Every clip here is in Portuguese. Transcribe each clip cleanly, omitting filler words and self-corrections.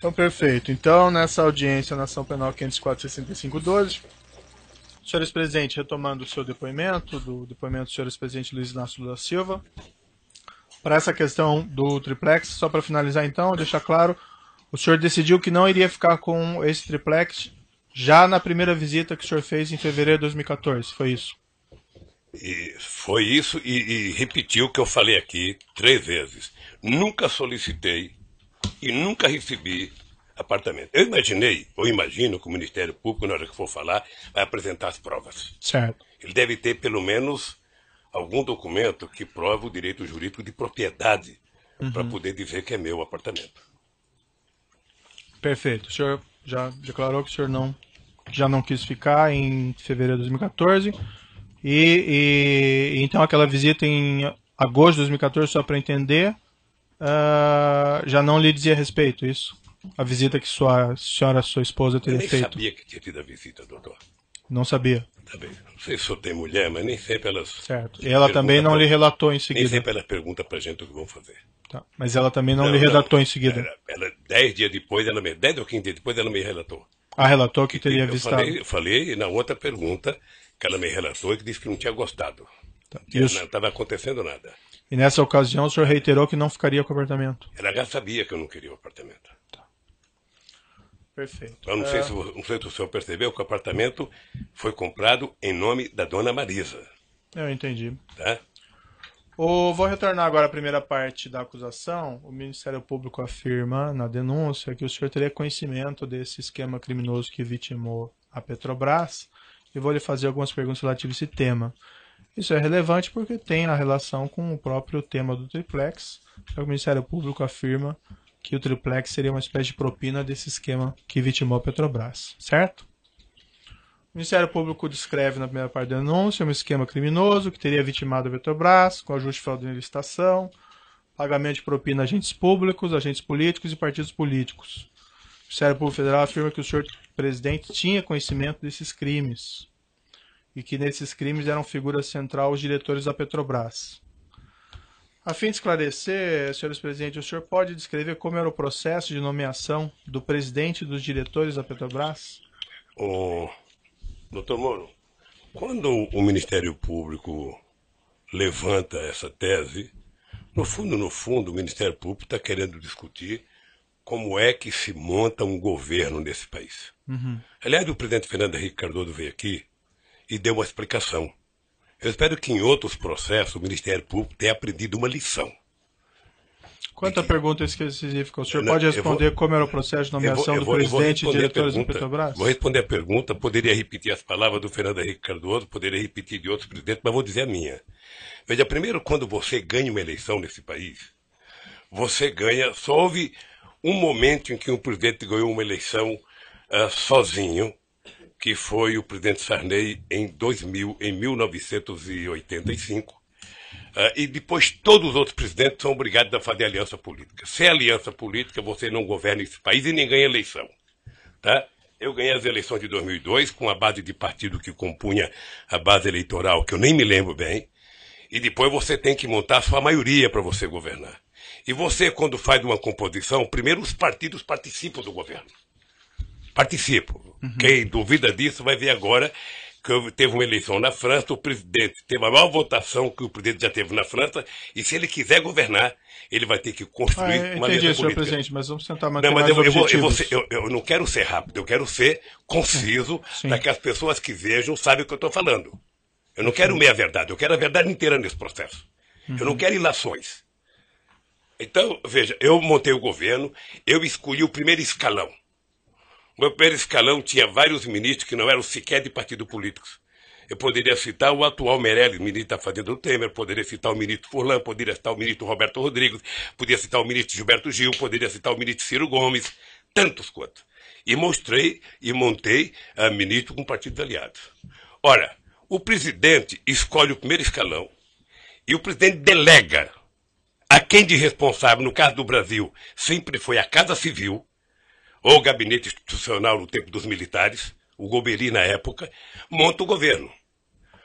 Então, perfeito. Então, nessa audiência na ação penal 504-6512, senhores presidentes, retomando o seu depoimento, do depoimento do senhores presidente Luiz Inácio Lula Silva, para essa questão do triplex, só para finalizar então, deixar claro, o senhor decidiu que não iria ficar com esse triplex já na primeira visita que o senhor fez em fevereiro de 2014, foi isso? E foi isso e repetiu o que eu falei aqui 3 vezes. Nunca solicitei e nunca recebi apartamento. Eu imagino que o Ministério Público, na hora que for falar, vai apresentar as provas. Certo. Ele deve ter pelo menos algum documento que prova o direito jurídico de propriedade para poder dizer que é meu apartamento. Perfeito. O senhor já declarou que o senhor já não quis ficar em fevereiro de 2014 e então aquela visita em agosto de 2014, só para entender, já não lhe dizia respeito, isso? A visita que sua esposa teria feito? Eu nem sabia que tinha tido a visita, doutor. Não sabia? Também. Não sei se eu tenho mulher, mas nem sempre elas... Certo. E ela também não lhe relatou em seguida? Nem sempre elas perguntam pra gente o que vão fazer. Tá. Mas ela também não lhe relatou em seguida? Ela 10 dias depois, 10 ou 15 dias depois, ela me relatou. Ah, relatou que teria visitado? Eu falei na outra pergunta que ela me relatou e que disse que não tinha gostado. Tá. Que não estava acontecendo nada. E nessa ocasião o senhor reiterou que não ficaria com o apartamento? Ela já sabia que eu não queria o apartamento. Tá. Perfeito. Eu não sei se o senhor percebeu que o apartamento foi comprado em nome da dona Marisa. Eu entendi. Tá? Vou retornar agora à primeira parte da acusação. O Ministério Público afirma na denúncia que o senhor teria conhecimento desse esquema criminoso que vitimou a Petrobras e vou lhe fazer algumas perguntas relativas a esse tema. Isso é relevante porque tem a relação com o próprio tema do triplex. O Ministério Público afirma que o triplex seria uma espécie de propina desse esquema que vitimou a Petrobras, certo? O Ministério Público descreve na primeira parte da denúncia um esquema criminoso que teria vitimado a Petrobras com ajuste fraudulento em licitação, pagamento de propina a agentes públicos, agentes políticos e partidos políticos. O Ministério Público Federal afirma que o senhor presidente tinha conhecimento desses crimes e que nesses crimes eram figura central os diretores da Petrobras. A fim de esclarecer, senhores presidentes, o senhor pode descrever como era o processo de nomeação do presidente e dos diretores da Petrobras? Doutor Moro, quando o Ministério Público levanta essa tese, no fundo, o Ministério Público está querendo discutir como é que se monta um governo nesse país. Aliás, o presidente Fernando Henrique Cardoso veio aqui e deu uma explicação. Eu espero que em outros processos o Ministério Público tenha aprendido uma lição. Quanto à pergunta específica, o senhor pode responder como era o processo de nomeação do presidente e diretores da Petrobras? Vou responder a pergunta, poderia repetir as palavras do Fernando Henrique Cardoso, poderia repetir de outros presidentes, mas vou dizer a minha. Veja, primeiro, quando você ganha uma eleição nesse país, você ganha, só houve um momento em que um presidente ganhou uma eleição sozinho, que foi o presidente Sarney em 1985, e depois todos os outros presidentes são obrigados a fazer aliança política. Sem aliança política, você não governa esse país e nem ganha eleição. Tá? Eu ganhei as eleições de 2002 com a base de partido que compunha a base eleitoral, que eu nem me lembro bem, e depois você tem que montar a sua maioria para você governar. E você, quando faz uma composição, primeiro os partidos participam do governo. Participam. Quem duvida disso vai ver agora que teve uma eleição na França, o presidente teve a maior votação que o presidente já teve na França, e se ele quiser governar, ele vai ter que construir uma aliança política. Entendi, senhor presidente, mas vamos tentar manter mais objetivos. Eu não quero ser rápido, eu quero ser conciso, para que as pessoas que vejam sabem o que eu estou falando. Eu não quero meia verdade, eu quero a verdade inteira nesse processo. Eu não quero ilações. Então, veja, eu montei o governo, eu escolhi o primeiro escalão. O meu primeiro escalão tinha vários ministros que não eram sequer de partidos políticos. Eu poderia citar o atual Meirelles, ministro da Fazenda do Temer, poderia citar o ministro Furlan, poderia citar o ministro Roberto Rodrigues, poderia citar o ministro Gilberto Gil, poderia citar o ministro Ciro Gomes, tantos quantos. E mostrei e montei a ministro com partidos aliados. Ora, o presidente escolhe o primeiro escalão e o presidente delega a quem de responsável, no caso do Brasil, sempre foi a Casa Civil, ou o gabinete institucional no tempo dos militares, o Golbery na época, monta o governo.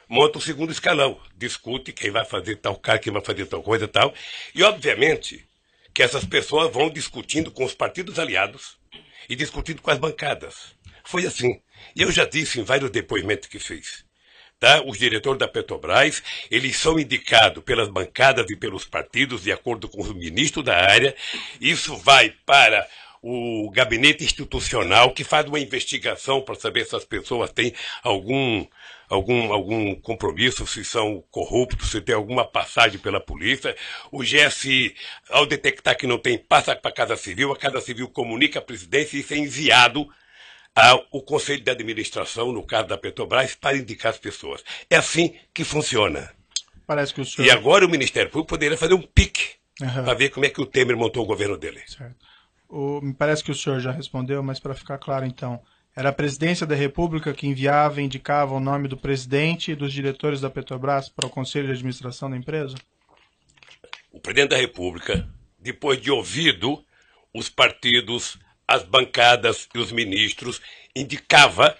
Monta o segundo escalão, discute quem vai fazer tal cara, quem vai fazer tal coisa e tal. E, obviamente, que essas pessoas vão discutindo com os partidos aliados e discutindo com as bancadas. Foi assim. E eu já disse em vários depoimentos que fiz. Tá? Os diretores da Petrobras, eles são indicados pelas bancadas e pelos partidos, de acordo com os ministros da área. Isso vai para o gabinete institucional, que faz uma investigação para saber se as pessoas têm algum compromisso, se são corruptos, se tem alguma passagem pela polícia. O GSI, ao detectar que não tem, passa para a Casa Civil comunica à presidência e isso é enviado ao Conselho de Administração, no caso da Petrobras, para indicar as pessoas. É assim que funciona. Parece que o senhor... E agora o Ministério Público poderia fazer um pique para ver como é que o Temer montou o governo dele. Certo. Me parece que o senhor já respondeu, mas para ficar claro então, era a Presidência da República que enviava e indicava o nome do presidente e dos diretores da Petrobras para o Conselho de Administração da empresa? O Presidente da República, depois de ouvido os partidos, as bancadas e os ministros, indicava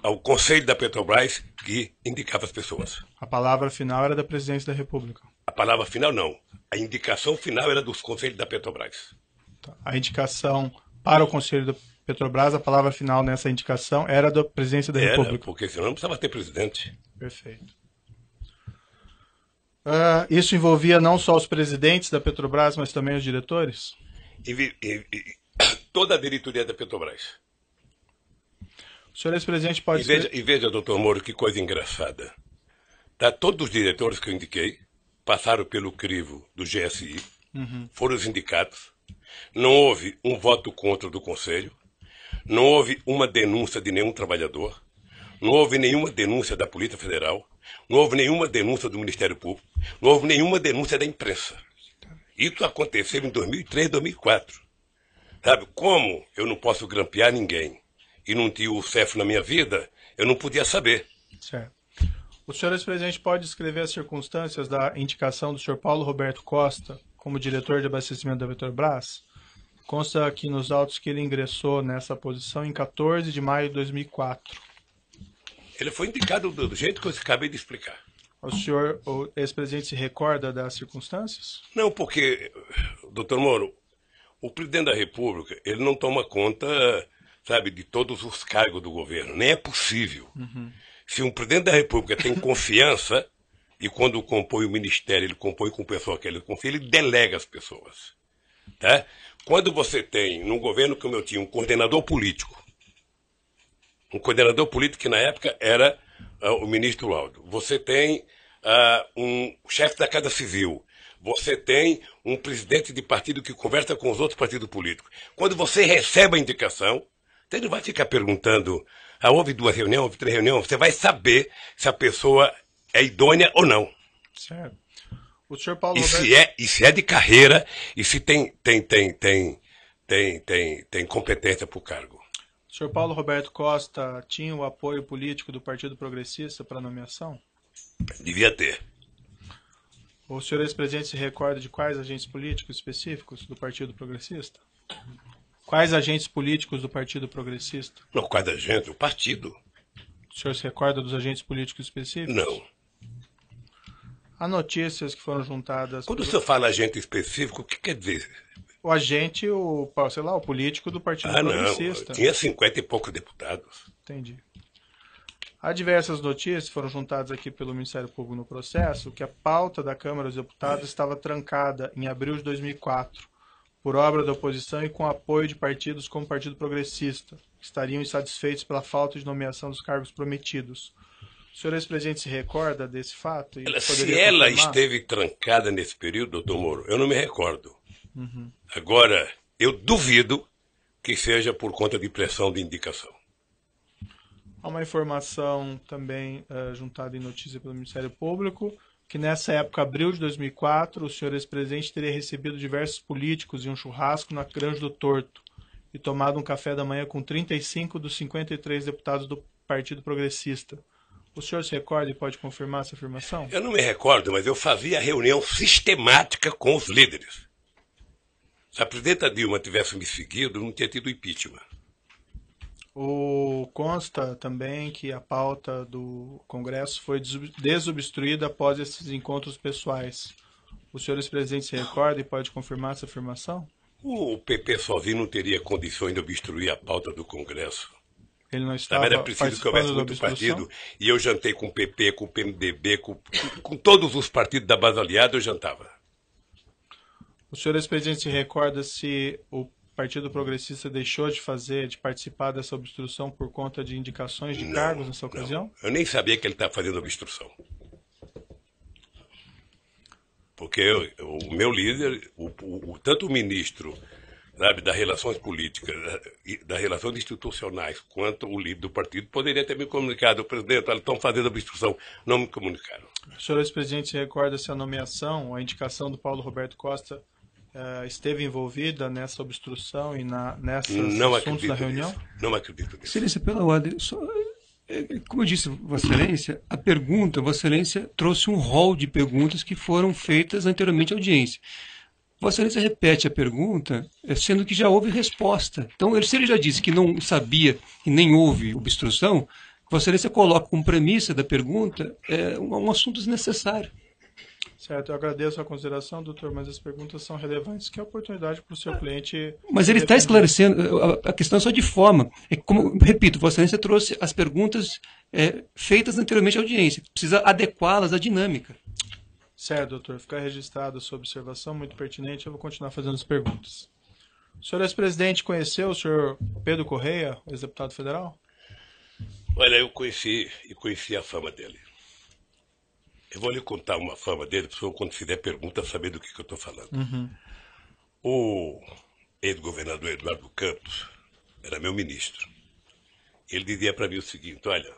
ao Conselho da Petrobras que indicava as pessoas. A palavra final era da Presidência da República? A palavra final não. A indicação final era dos Conselhos da Petrobras. A indicação para o Conselho da Petrobras, a palavra final nessa indicação era da Presidência da República? Porque senão não precisava ter presidente. Perfeito. Isso envolvia não só os presidentes da Petrobras, mas também os diretores? Toda a diretoria da Petrobras. O senhor ex-presidente pode... E veja, doutor Moro, que coisa engraçada. Todos os diretores que eu indiquei passaram pelo crivo do GSI, foram os indicados. Não houve um voto contra do Conselho, não houve uma denúncia de nenhum trabalhador, não houve nenhuma denúncia da Polícia Federal, não houve nenhuma denúncia do Ministério Público, não houve nenhuma denúncia da imprensa. Isso aconteceu em 2003, 2004. Sabe, como eu não posso grampear ninguém e não tinha o CEF na minha vida, eu não podia saber. Certo. O senhor ex-presidente pode descrever as circunstâncias da indicação do senhor Paulo Roberto Costa como diretor de abastecimento da Petrobras? Consta aqui nos autos que ele ingressou nessa posição em 14 de maio de 2004. Ele foi indicado do jeito que eu acabei de explicar. O senhor, o ex-presidente, se recorda das circunstâncias? Não, porque, doutor Moro, o presidente da República, ele não toma conta, sabe, de todos os cargos do governo. Nem é possível. Se um presidente da República tem confiança, e quando compõe o ministério, ele compõe com pessoa que ele confia, ele delega as pessoas. Tá? Quando você tem, num governo como eu tinha, um coordenador político que na época era o ministro Aldo, você tem um chefe da Casa Civil, você tem um presidente de partido que conversa com os outros partidos políticos. Quando você recebe a indicação, você não vai ficar perguntando, houve 2 reuniões, houve 3 reuniões, você vai saber se a pessoa é idônea ou não. Certo. O senhor Paulo se é de carreira e se tem competência para o cargo. O senhor Paulo Roberto Costa tinha o apoio político do Partido Progressista para a nomeação? Devia ter. O senhor ex-presidente se recorda de quais agentes políticos específicos do Partido Progressista? Quais agentes políticos do Partido Progressista? Não, quais agentes? O partido. O senhor se recorda dos agentes políticos específicos? Não. Há notícias que foram juntadas... Quando o senhor fala agente específico, o que quer dizer? O agente, o político do Partido Progressista. Não, tinha 50 e poucos deputados. Entendi. Há diversas notícias que foram juntadas aqui pelo Ministério Público no processo, que a pauta da Câmara dos Deputados estava trancada em abril de 2004, por obra da oposição e com apoio de partidos como o Partido Progressista, que estariam insatisfeitos pela falta de nomeação dos cargos prometidos. O senhor ex-presidente se recorda desse fato? Se ela esteve trancada nesse período, doutor Moro, eu não me recordo. Agora, eu duvido que seja por conta de pressão de indicação. Há uma informação também juntada em notícia pelo Ministério Público, que nessa época, abril de 2004, o senhor ex-presidente teria recebido diversos políticos em um churrasco na Granja do Torto e tomado um café da manhã com 35 dos 53 deputados do Partido Progressista. O senhor se recorda e pode confirmar essa afirmação? Eu não me recordo, mas eu fazia reunião sistemática com os líderes. Se a presidenta Dilma tivesse me seguido, não tinha tido impeachment. Consta também que a pauta do Congresso foi desobstruída após esses encontros pessoais. O senhor ex-presidente se recorda e pode confirmar essa afirmação? O PP sozinho não teria condições de obstruir a pauta do Congresso. Ele não Sabe, estava era preciso que houvesse participando da muito obstrução? partido. E eu jantei com o PP, com o PMDB, com todos os partidos da base aliada, eu jantava. O senhor ex-presidente se recorda se o Partido Progressista deixou de participar dessa obstrução por conta de indicações de cargos nessa ocasião? Eu nem sabia que ele estava fazendo obstrução. Porque o meu líder, tanto o ministro, sabe, das relações políticas, das relações institucionais, quanto o líder do partido, poderia ter me comunicado. Presidente, eles estão fazendo obstrução. Não me comunicaram. O senhor ex-presidente se recorda se a nomeação, a indicação do Paulo Roberto Costa esteve envolvida nessa obstrução e nesses assuntos da reunião? Não acredito nisso. Excelência, pela ordem, como eu disse, Vossa Excelência, a pergunta, Vossa Excelência trouxe um rol de perguntas que foram feitas anteriormente à audiência. Vossa Excelência repete a pergunta, sendo que já houve resposta. Então, se ele já disse que não sabia e nem houve obstrução, Vossa Excelência coloca como premissa da pergunta um assunto desnecessário. Certo, eu agradeço a consideração, doutor, mas as perguntas são relevantes, que é a oportunidade para o seu cliente... Mas ele está esclarecendo, a questão é só de forma. Repito, Vossa Excelência trouxe as perguntas feitas anteriormente à audiência, precisa adequá-las à dinâmica. Certo, doutor, fica registrada a sua observação, muito pertinente, eu vou continuar fazendo as perguntas. O senhor ex-presidente conheceu o senhor Pedro Correia, ex-deputado federal? Olha, eu conheci a fama dele. Eu vou lhe contar uma fama dele, para quando fizer pergunta, saber do que eu estou falando. Uhum. O ex-governador Eduardo Campos era meu ministro. Ele dizia para mim o seguinte: olha,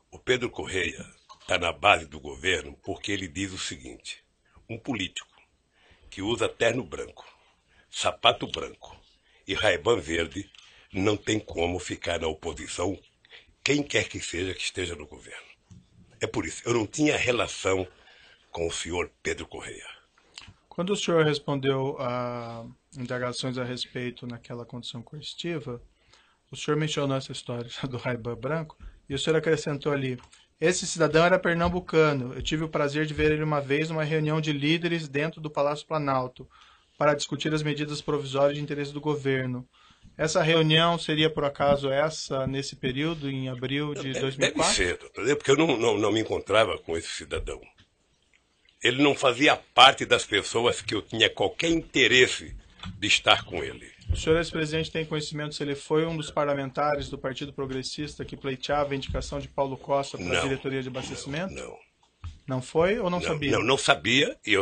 o Pedro Correia está na base do governo porque ele diz o seguinte: um político que usa terno branco, sapato branco e Ray-Ban verde não tem como ficar na oposição, quem quer que seja que esteja no governo. É por isso, eu não tinha relação com o senhor Pedro Correia. Quando o senhor respondeu a indagações a respeito naquela condição coercitiva, o senhor mencionou essa história do Ray-Ban branco e o senhor acrescentou ali: esse cidadão era pernambucano, eu tive o prazer de ver ele uma vez numa reunião de líderes dentro do Palácio Planalto para discutir as medidas provisórias de interesse do governo. Essa reunião seria, por acaso, nesse período, em abril de 2004? Deve ser, doutor, porque eu não me encontrava com esse cidadão. Ele não fazia parte das pessoas que eu tinha qualquer interesse de estar com ele. O senhor ex-presidente tem conhecimento se ele foi um dos parlamentares do Partido Progressista que pleiteava a indicação de Paulo Costa para a diretoria de abastecimento? Não. Não foi ou não sabia? Não sabia, e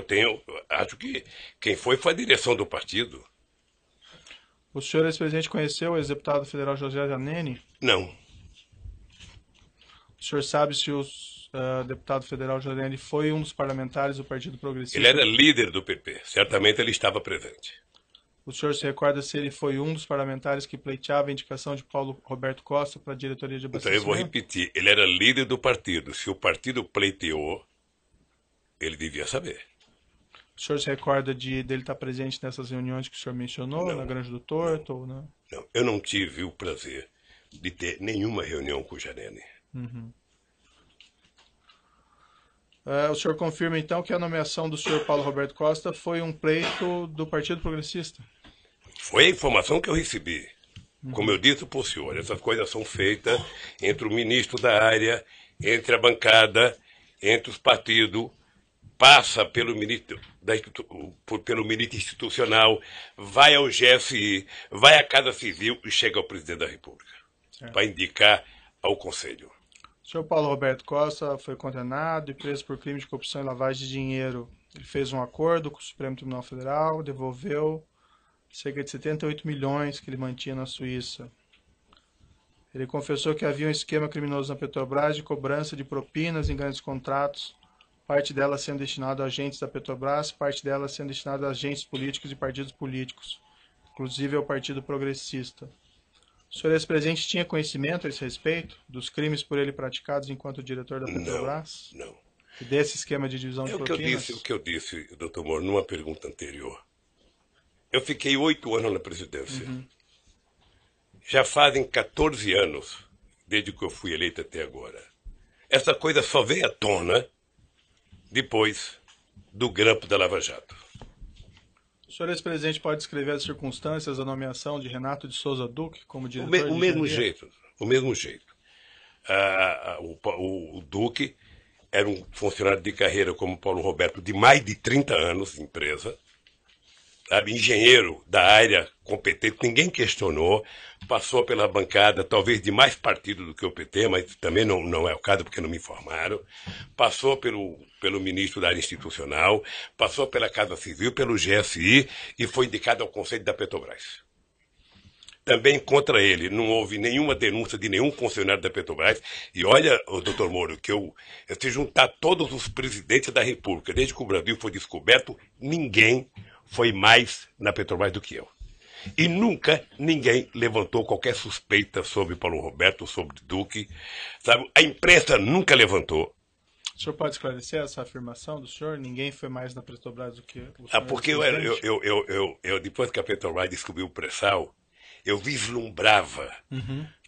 acho que quem foi a direção do partido. O senhor ex-presidente conheceu o ex-deputado federal José Zaneni? Não. O senhor sabe se o deputado federal José Zaneni foi um dos parlamentares do Partido Progressista? Ele era líder do PP, certamente ele estava presente. O senhor se recorda se ele foi um dos parlamentares que pleiteava a indicação de Paulo Roberto Costa para a diretoria de abastecimento? Então eu vou repetir, ele era líder do partido. Se o partido pleiteou, ele devia saber. O senhor se recorda dele estar presente nessas reuniões que o senhor mencionou, na Granja do Torto? Ou não? Não, eu não tive o prazer de ter nenhuma reunião com o Janene. Uhum. O senhor confirma, então, que a nomeação do senhor Paulo Roberto Costa foi um pleito do Partido Progressista? Foi a informação que eu recebi. Como eu disse para o senhor, essas coisas são feitas entre o ministro da área, entre a bancada, entre os partidos, passa pelo ministro institucional, vai ao GSI, vai à Casa Civil e chega ao presidente da República para indicar ao Conselho. O senhor Paulo Roberto Costa foi condenado e preso por crime de corrupção e lavagem de dinheiro. Ele fez um acordo com o Supremo Tribunal Federal, devolveu cerca de 78 milhões que ele mantinha na Suíça. Ele confessou que havia um esquema criminoso na Petrobras de cobrança de propinas em grandes contratos, parte dela sendo destinada a agentes da Petrobras, parte dela sendo destinada a agentes políticos e partidos políticos, inclusive ao Partido Progressista. O senhor ex-presidente tinha conhecimento a esse respeito dos crimes por ele praticados enquanto diretor da Petrobras? Não. E desse esquema de divisão de propinas? O que eu disse, doutor Moro, numa pergunta anterior. Eu fiquei 8 anos na presidência. Uhum. Já fazem 14 anos, desde que eu fui eleito até agora. Essa coisa só veio à tona depois do grampo da Lava Jato. O senhor ex-presidente pode descrever as circunstâncias da nomeação de Renato de Souza Duque como diretor O mesmo jeito. O Duque era um funcionário de carreira como Paulo Roberto de mais de 30 anos de empresa, sabe, engenheiro da área competente, ninguém questionou, passou pela bancada, talvez de mais partido do que o PT, mas também não é o caso porque não me informaram, passou pelo ministro da área institucional, passou pela Casa Civil, pelo GSI e foi indicado ao Conselho da Petrobras. Também contra ele não houve nenhuma denúncia de nenhum funcionário da Petrobras. E olha, doutor Moro, que se juntar todos os presidentes da República, desde que o Brasil foi descoberto, ninguém foi mais na Petrobras do que eu. E nunca ninguém levantou qualquer suspeita sobre Paulo Roberto, sobre Duque. Sabe? A imprensa nunca levantou. O senhor pode esclarecer essa afirmação do senhor? Ninguém foi mais na Petrobras do que o senhor? Porque eu depois que a Petrobras descobriu o pré-sal, eu vislumbrava,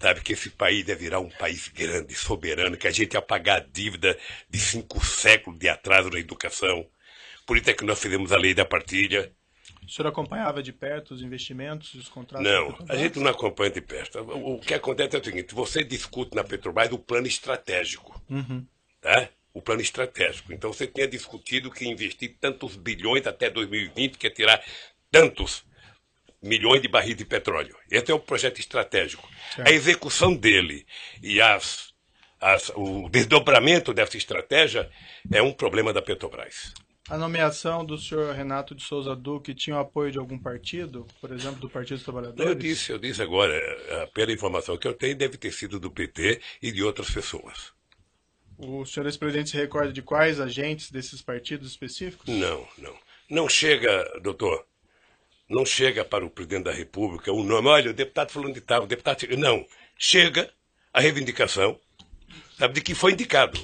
sabe, que esse país ia virar um país grande, soberano, que a gente ia pagar a dívida de 5 séculos de atraso na educação. Por isso é que nós fizemos a lei da partilha. O senhor acompanhava de perto os investimentos e os contratos? Não, a gente não acompanha de perto. O que acontece é o seguinte, você discute na Petrobras o plano estratégico, tá? O plano estratégico. Então você tinha discutido que investir tantos bilhões até 2020, que é tirar tantos milhões de barris de petróleo. Esse é o projeto estratégico. Certo. A execução dele e o desdobramento dessa estratégia é um problema da Petrobras. A nomeação do senhor Renato de Souza Duque tinha o apoio de algum partido? Por exemplo, do Partido dos Trabalhadores? Eu disse agora, pela informação que eu tenho, deve ter sido do PT e de outras pessoas. O senhor ex-presidente se recorda de quais agentes desses partidos específicos? Não chega, doutor. Não chega para o presidente da República o nome, olha, o deputado falando de tal, o deputado... Não, chega a reivindicação, sabe, de que foi indicado.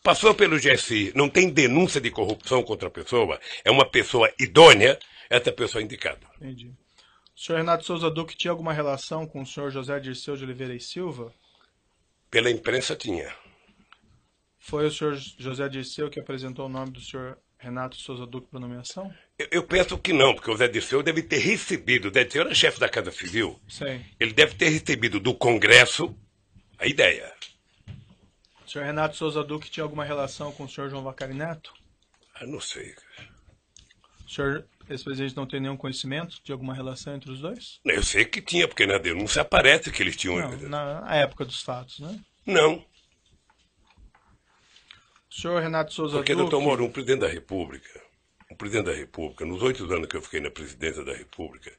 Passou pelo GSI, não tem denúncia de corrupção contra a pessoa, é uma pessoa idônea, essa pessoa é indicada. Entendi. O senhor Renato Souza Duque tinha alguma relação com o senhor José Dirceu de Oliveira e Silva? Pela imprensa tinha. Foi o senhor José Dirceu que apresentou o nome do senhor Renato Souza Duque para nomeação? Eu penso que não, porque o Zé Dirceu deve ter recebido, o Zé Dirceu era chefe da Casa Civil, sim, ele deve ter recebido do Congresso a ideia. O senhor Renato Souza Duque tinha alguma relação com o senhor João Vacari Neto? Não sei. O senhor, ex-presidente, não tem nenhum conhecimento de alguma relação entre os dois? Eu sei que tinha, porque na denúncia aparece que eles tinham... Não, na época dos fatos, né? Não. O senhor Renato Souza Porque, Duque... doutor Moro, um presidente da República, nos 8 anos que eu fiquei na presidência da República,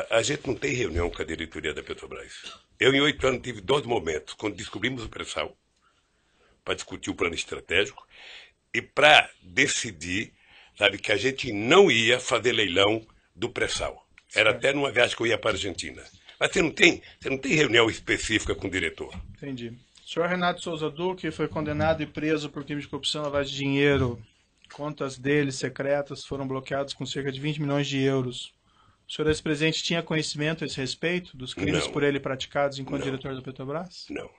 a gente não tem reunião com a diretoria da Petrobras. Eu, em 8 anos, tive 2 momentos, quando descobrimos o pré-sal, para discutir o plano estratégico, e para decidir, sabe, que a gente não ia fazer leilão do pré-sal. Era até numa viagem que eu ia para a Argentina. Mas você não tem reunião específica com o diretor. Entendi. O senhor Renato Souza Duque foi condenado e preso por crime de corrupção e lavagem de dinheiro. Contas dele secretas foram bloqueadas com cerca de 20 milhões de euros. O senhor ex-presidente tinha conhecimento a esse respeito dos crimes por ele praticados enquanto diretor da Petrobras? Não.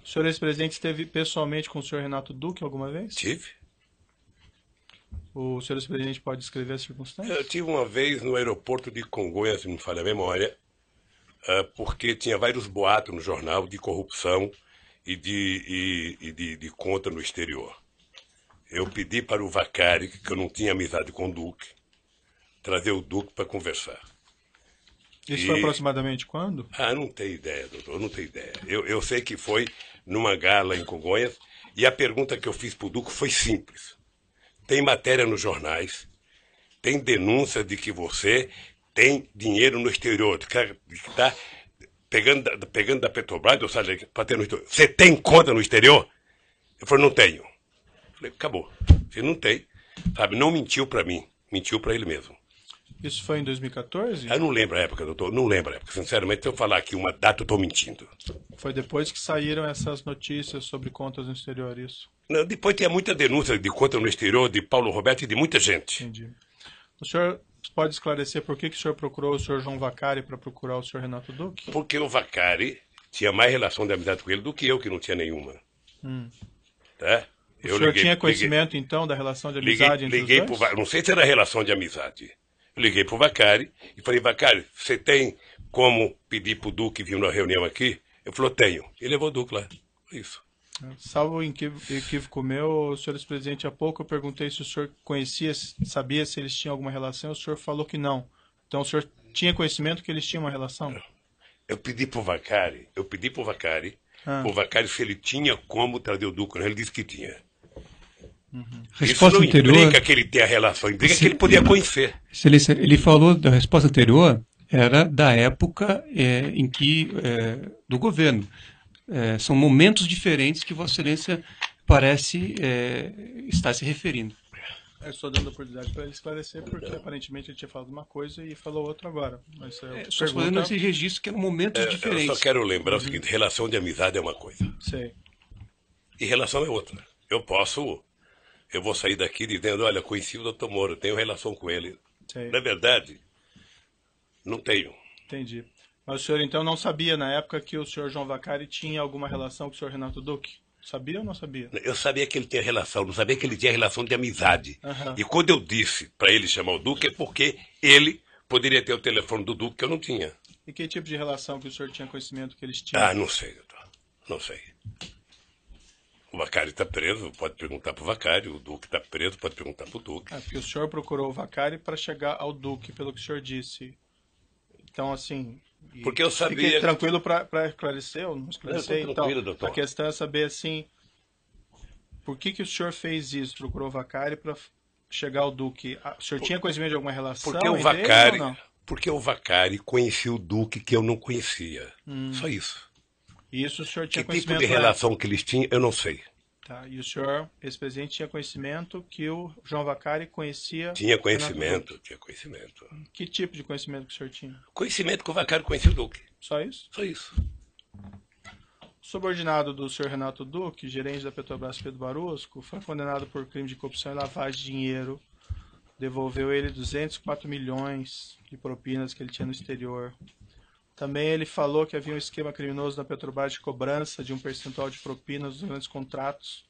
O senhor ex-presidente esteve pessoalmente com o senhor Renato Duque alguma vez? Tive. O senhor ex-presidente pode descrever as circunstâncias? Eu tive uma vez no aeroporto de Congonhas, se não me falha a memória, porque tinha vários boatos no jornal de corrupção e de conta no exterior. Eu pedi para o Vacari, que eu não tinha amizade com o Duque, trazer o Duque para conversar. Isso foi aproximadamente quando? Não tenho ideia, doutor, não tenho ideia. Eu sei que foi numa gala em Congonhas, e a pergunta que eu fiz para o Duque foi simples. Tem matéria nos jornais, tem denúncia de que você tem dinheiro no exterior, que está pegando da Petrobras, ou seja, para ter no exterior. Você tem conta no exterior? Eu falei, não tenho. Eu falei, acabou. Você não tem, sabe, não mentiu para mim, mentiu para ele mesmo. Isso foi em 2014? Eu não lembro a época, doutor, não lembro a época. Sinceramente, se eu falar aqui uma data, eu estou mentindo. Foi depois que saíram essas notícias sobre contas no exterior, isso? Não, depois tinha muita denúncia de conta no exterior de Paulo Roberto e de muita gente. Entendi. O senhor pode esclarecer por que o senhor procurou o senhor João Vacari para procurar o senhor Renato Duque? Porque o Vacari tinha mais relação de amizade com ele do que eu, que não tinha nenhuma. Tá? O senhor tinha conhecimento, então, da relação de amizade entre os dois? Não sei se era relação de amizade. Eu liguei para o Vacari e falei, Vacari, você tem como pedir para o Duque vir na reunião aqui? Ele falou, tenho. E levou o Duque lá. Isso. Salvo equívoco meu, senhor ex-presidente, há pouco eu perguntei se o senhor conhecia, sabia se eles tinham alguma relação, o senhor falou que não. Então o senhor tinha conhecimento que eles tinham uma relação? Eu pedi para o Vacari, o Vacari se ele tinha como trazer o Duque, ele disse que tinha. Resposta Isso não anterior, implica que ele tenha relação, implica que ele podia conhecer. Excelência, ele falou da resposta anterior, era da época em que, do governo. São momentos diferentes que Vossa Excelência parece estar se referindo. Eu estou dando a oportunidade para ele esclarecer, porque aparentemente ele tinha falado uma coisa e falou outra agora. Mas só fazendo esse registro que eram momentos diferentes. Eu só quero lembrar o seguinte, relação de amizade é uma coisa. Sei. E relação é outra. Eu vou sair daqui dizendo, olha, conheci o Dr. Moro, tenho relação com ele. Sei. Na verdade, não tenho. Entendi. Mas o senhor então não sabia na época que o senhor João Vacari tinha alguma relação com o senhor Renato Duque? Sabia ou não sabia? Eu sabia que ele tinha relação, não sabia que ele tinha relação de amizade. E quando eu disse para ele chamar o Duque, é porque ele poderia ter o telefone do Duque que eu não tinha. E que tipo de relação que o senhor tinha conhecimento que eles tinham? Ah, não sei, doutor. Não sei. O Vacari está preso, pode perguntar para o Vacari. O Duque está preso, pode perguntar para o Duque. Porque o senhor procurou o Vacari para chegar ao Duque, pelo que o senhor disse. Então, assim... Porque eu sabia... Fiquei tranquilo para esclarecer, ou não esclarecer. Tranquilo, então, doutor. A questão é saber, assim, por que o senhor fez isso? Procurou o Vacari para chegar ao Duque? O senhor tinha conhecimento de alguma relação porque o Vacari, porque o Vacari conhecia o Duque que eu não conhecia. Só isso. E isso o senhor tinha que conhecimento? Que tipo de relação que eles tinham, eu não sei. Tá. E o senhor, ex-presidente, tinha conhecimento que o João Vacari conhecia... Tinha conhecimento. Que tipo de conhecimento que o senhor tinha? Conhecimento que o Vacari conhecia o Duque. Só isso? Só isso. Subordinado do senhor Renato Duque, gerente da Petrobras Pedro Barusco, foi condenado por crime de corrupção e lavagem de dinheiro. Devolveu ele 204 milhões de propinas que ele tinha no exterior. Também ele falou que havia um esquema criminoso na Petrobras de cobrança de um percentual de propinas dos grandes contratos,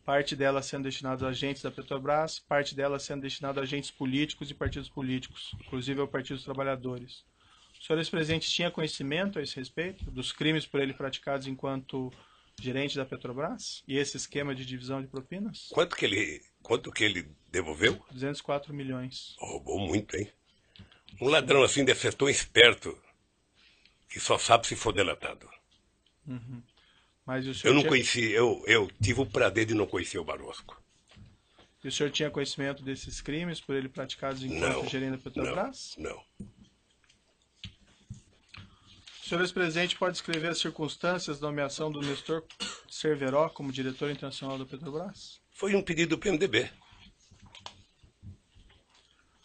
parte dela sendo destinada a agentes da Petrobras, parte dela sendo destinada a agentes políticos e partidos políticos, inclusive ao Partido dos Trabalhadores. O senhor ex-presidente tinha conhecimento a esse respeito dos crimes por ele praticados enquanto gerente da Petrobras? E esse esquema de divisão de propinas? Quanto que ele devolveu? 204 milhões. Roubou muito, hein? Um ladrão assim deve ser tão esperto que só sabe se for delatado. Mas o senhor eu não conheci, eu tive o prazer de não conhecer o Barosco. E o senhor tinha conhecimento desses crimes por ele praticados enquanto gerente da Petrobras? Não. O senhor ex-presidente pode descrever as circunstâncias da nomeação do Nestor Cerveró como diretor internacional da Petrobras? Foi um pedido do PMDB.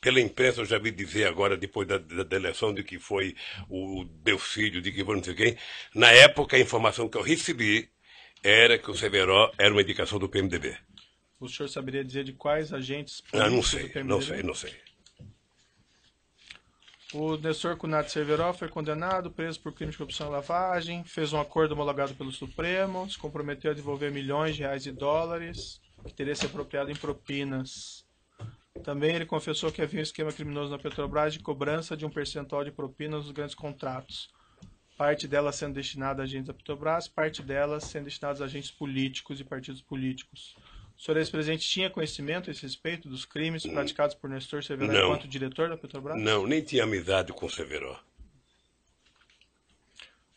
Pela imprensa eu já vi dizer agora, depois da eleição, de que foi o Delcídio, de que foi não sei quem. Na época, a informação que eu recebi era que o Cerveró era uma indicação do PMDB. O senhor saberia dizer de quais agentes políticos do PMDB? Não sei. O Nestor Cunati Cerveró foi condenado, preso por crime de corrupção e lavagem, fez um acordo homologado pelo Supremo, se comprometeu a devolver milhões de reais e dólares, que teria se apropriado em propinas. Também ele confessou que havia um esquema criminoso na Petrobras de cobrança de um percentual de propinas nos grandes contratos. Parte delas sendo destinada a agentes da Petrobras, parte delas sendo destinadas a agentes políticos e partidos políticos. O senhor ex-presidente tinha conhecimento a esse respeito dos crimes praticados por Nestor Cerveró enquanto diretor da Petrobras? Não, nem tinha amizade com o Cerveró.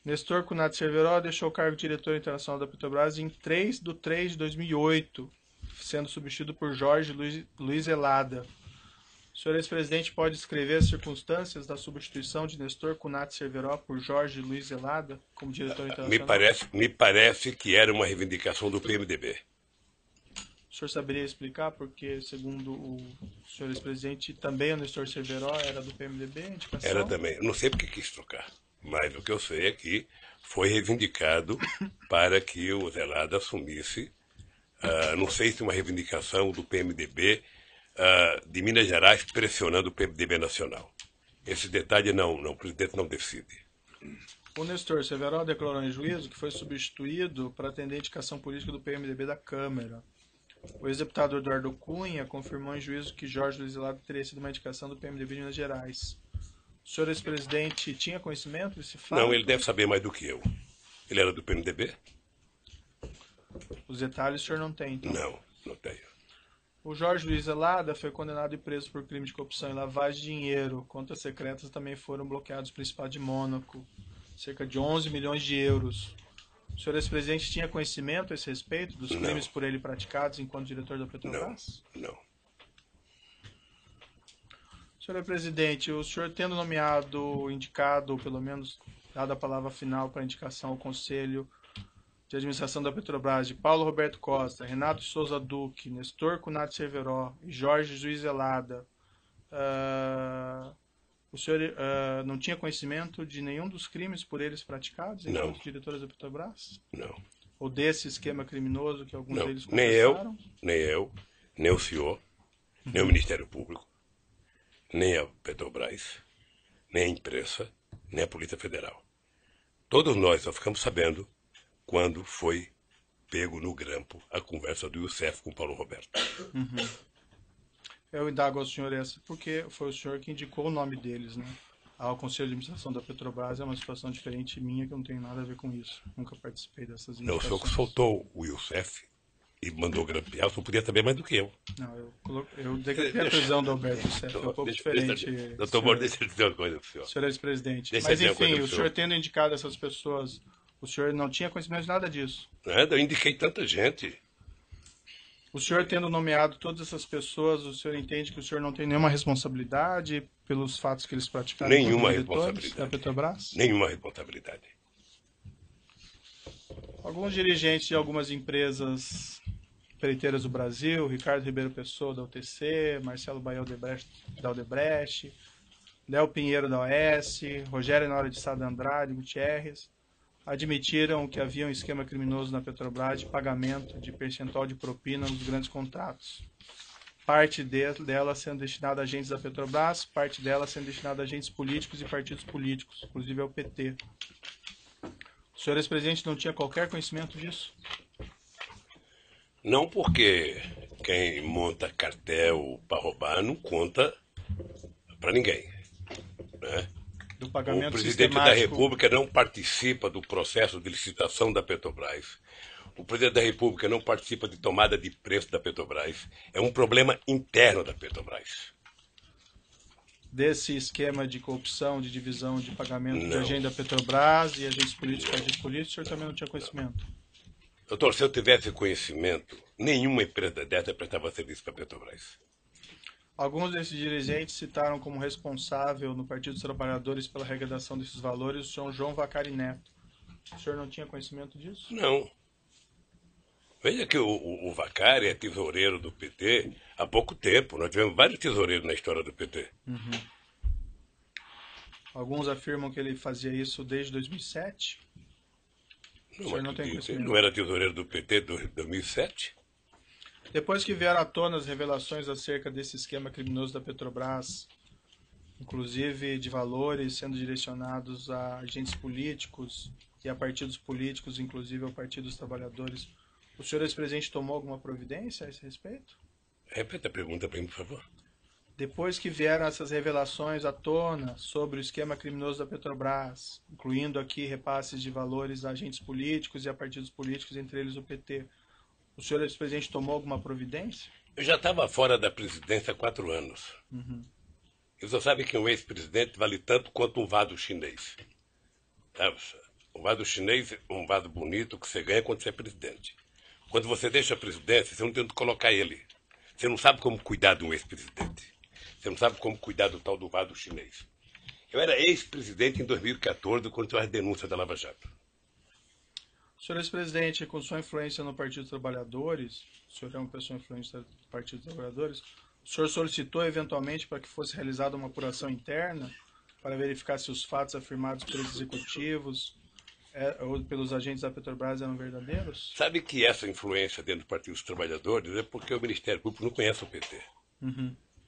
Nestor Cunati Cerveró deixou o cargo de diretor internacional da Petrobras em 3/3/2008, sendo substituído por Jorge Luiz Elada. O senhor ex-presidente pode descrever as circunstâncias da substituição de Nestor Cunati Cerveró por Jorge Luiz Elada como diretor internacional? Me parece que era uma reivindicação do PMDB. O senhor saberia explicar porque, segundo o senhor ex-presidente, também o Nestor Cerveró era do PMDB? Indicação? Era também. Não sei porque quis trocar, mas o que eu sei é que foi reivindicado para que o Zelada assumisse. Não sei se uma reivindicação do PMDB de Minas Gerais pressionando o PMDB nacional. Esse detalhe o presidente não decide. O Nestor Cerveró declarou em juízo que foi substituído para atender a indicação política do PMDB da Câmara. O ex-deputado Eduardo Cunha confirmou em juízo que Jorge Luiz Elado teria sido uma indicação do PMDB de Minas Gerais. O senhor ex-presidente tinha conhecimento desse fato? Não, ele deve saber mais do que eu. Ele era do PMDB? Os detalhes o senhor não tem, então? Não tenho. O Jorge Luiz Elada foi condenado e preso por crime de corrupção e lavagem de dinheiro. Contas secretas também foram bloqueados no Principado de Mônaco. Cerca de 11 milhões de euros. O senhor ex-presidente tinha conhecimento a esse respeito dos crimes por ele praticados enquanto diretor da Petrobras? Não. Senhor presidente, o senhor tendo nomeado, indicado, ou pelo menos dado a palavra final para indicação ao Conselho de Administração da Petrobras de Paulo Roberto Costa, Renato Souza Duque, Nestor Cunati Cerveró e Jorge Luiz Elada, o senhor não tinha conhecimento de nenhum dos crimes por eles praticados enquanto diretores da Petrobras? Não. Ou desse esquema criminoso que alguns deles confessaram? Nem eu, nem o senhor, nem o Ministério Público, nem a Petrobras, nem a imprensa, nem a Polícia Federal. Todos nós só ficamos sabendo quando foi pego no grampo a conversa do Youssef com o Paulo Roberto. Eu indago ao senhor essa porque foi o senhor que indicou o nome deles, né? Ao Conselho de Administração da Petrobras é uma situação diferente minha, que eu não tenho nada a ver com isso. Nunca participei dessas indicações. Não, o senhor que soltou o Youssef e mandou grampear, o senhor podia saber mais do que eu. Não, eu decretei a prisão do Alberto Youssef, é um pouco diferente. Doutor Moro, deixa eu dizer uma coisa para o senhor. Senhor ex-presidente. Mas enfim, o senhor tendo indicado essas pessoas, o senhor não tinha conhecimento de nada disso? Nada, eu indiquei tanta gente. O senhor tendo nomeado todas essas pessoas, o senhor entende que o senhor não tem nenhuma responsabilidade pelos fatos que eles praticaram? Nenhuma responsabilidade. Da Petrobras? Nenhuma responsabilidade. Alguns dirigentes de algumas empresas empreiteiras do Brasil, Ricardo Ribeiro Pessoa da UTC, Marcelo Baia da Odebrecht, Léo Pinheiro da OS, Rogério Nora de Sada Andrade, Gutierrez, admitiram que havia um esquema criminoso na Petrobras de pagamento de percentual de propina nos grandes contratos. Parte dela sendo destinada a agentes da Petrobras, parte dela sendo destinada a agentes políticos e partidos políticos, inclusive ao PT. O senhor ex-presidente não tinha qualquer conhecimento disso? Não, porque quem monta cartel para roubar não conta para ninguém, né? Do pagamento o presidente da República não participa do processo de licitação da Petrobras. O presidente da República não participa de tomada de preço da Petrobras. É um problema interno da Petrobras. Desse esquema de corrupção, de divisão de pagamento de agente da Petrobras e agentes políticos e partidos políticos, o senhor também não tinha conhecimento? Doutor, se eu tivesse conhecimento, nenhuma empresa dessa prestava serviço para a Petrobras. Alguns desses dirigentes citaram como responsável no Partido dos Trabalhadores pela arrecadação desses valores o senhor João Vacari Neto. O senhor não tinha conhecimento disso? Não. Veja que o Vacari é tesoureiro do PT há pouco tempo. Nós tivemos vários tesoureiros na história do PT. Alguns afirmam que ele fazia isso desde 2007. O senhor não tem conhecimento? Ele não era tesoureiro do PT desde 2007? Depois que vieram à tona as revelações acerca desse esquema criminoso da Petrobras, inclusive de valores sendo direcionados a agentes políticos e a partidos políticos, inclusive ao Partido dos Trabalhadores, o senhor ex-presidente tomou alguma providência a esse respeito? Repita a pergunta para mim, por favor. Depois que vieram essas revelações à tona sobre o esquema criminoso da Petrobras, incluindo aqui repasses de valores a agentes políticos e a partidos políticos, entre eles o PT, o senhor ex-presidente tomou alguma providência? Eu já estava fora da presidência há 4 anos. E você sabe que um ex-presidente vale tanto quanto um vaso chinês. O vaso chinês é um vaso bonito que você ganha quando você é presidente. Quando você deixa a presidência, você não tem onde colocar ele. Você não sabe como cuidar de um ex-presidente. Você não sabe como cuidar do tal do vaso chinês. Eu era ex-presidente em 2014, quando tinha as denúncias da Lava Jato. Senhor ex-presidente, com sua influência no Partido dos Trabalhadores, o senhor é uma pessoa influente do Partido dos Trabalhadores, o senhor solicitou eventualmente para que fosse realizada uma apuração interna para verificar se os fatos afirmados pelos executivos ou pelos agentes da Petrobras eram verdadeiros? Sabe que essa influência dentro do Partido dos Trabalhadores é porque o Ministério Público não conhece o PT.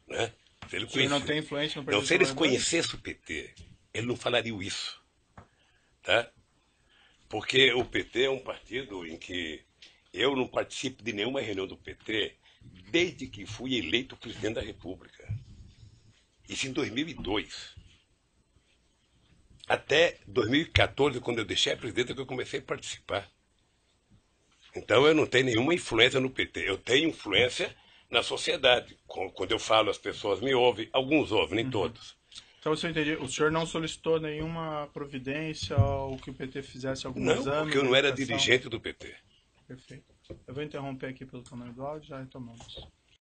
Né? Se ele não tem influência no Partido dos Trabalhadores? Se eles conhecessem o PT, eles não falariam isso. Tá? Porque o PT é um partido em que Eu não participo de nenhuma reunião do PT desde que fui eleito presidente da República. Isso em 2002. Até 2014, quando eu deixei a presidência, que eu comecei a participar. Então eu não tenho nenhuma influência no PT. Eu tenho influência na sociedade. Quando eu falo, as pessoas me ouvem. Alguns ouvem, nem todos. Então, você entendeu? O senhor não solicitou nenhuma providência ou que o PT fizesse algum exame? Não, porque eu não era dirigente do PT. Perfeito. Eu vou interromper aqui pelo tamanho do áudio, já retomamos.